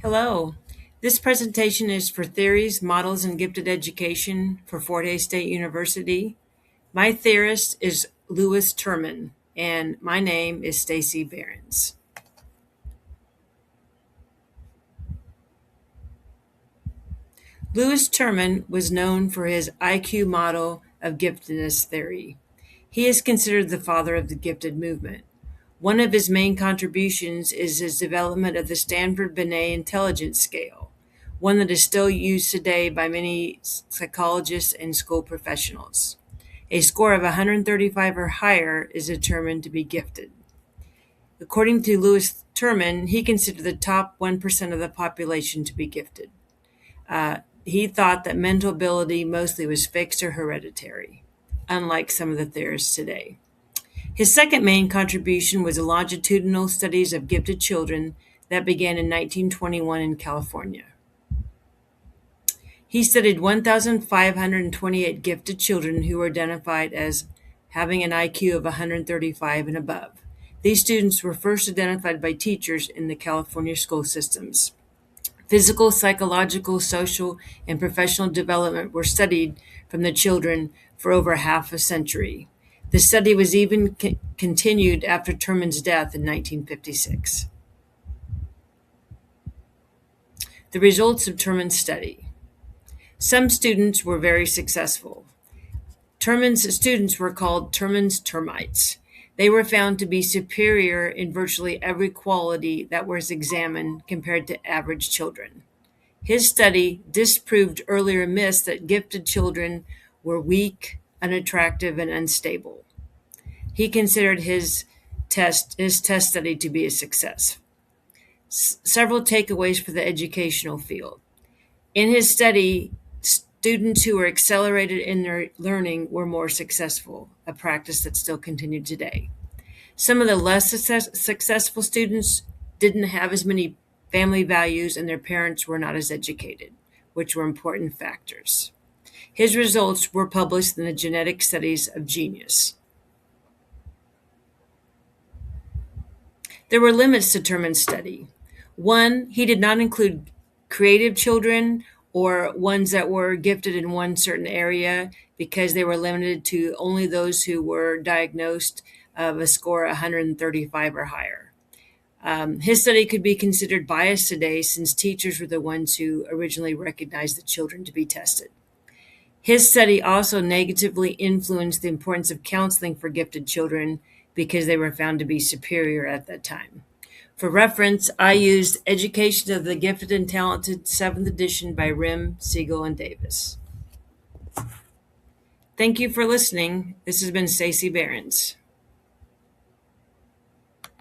Hello. This presentation is for Theories, Models, and Gifted Education for Fort Hays State University. My theorist is Louis Terman, and my name is Stacy Behrens. Louis Terman was known for his IQ model of giftedness theory. He is considered the father of the gifted movement. One of his main contributions is his development of the Stanford-Binet intelligence scale, one that is still used today by many psychologists and school professionals. A score of 135 or higher is determined to be gifted. According to Louis Terman, he considered the top 1% of the population to be gifted. He thought that mental ability mostly was fixed or hereditary, unlike some of the theorists today. His second main contribution was the longitudinal studies of gifted children that began in 1921 in California. He studied 1,528 gifted children who were identified as having an IQ of 135 and above. These students were first identified by teachers in the California school systems. Physical, psychological, social, and professional development were studied from the children for over half a century. The study was even continued after Terman's death in 1956. The results of Terman's study. Some students were very successful. Terman's students were called Terman's termites. They were found to be superior in virtually every quality that was examined compared to average children. His study disproved earlier myths that gifted children were weak, unattractive, and unstable. He considered his test study to be a success. Several takeaways for the educational field. In his study, students who were accelerated in their learning were more successful, a practice that's still continued today. Some of the less successful students didn't have as many family values and their parents were not as educated, which were important factors. His results were published in the Genetic Studies of Genius. There were limits to Terman's study. One, he did not include creative children or ones that were gifted in one certain area because they were limited to only those who were diagnosed of a score 135 or higher. His study could be considered biased today since teachers were the ones who originally recognized the children to be tested. His study also negatively influenced the importance of counseling for gifted children because they were found to be superior at that time. For reference, I used Education of the Gifted and Talented 7th edition by Rim, Siegel, and Davis. Thank you for listening. This has been Stacy Behrens.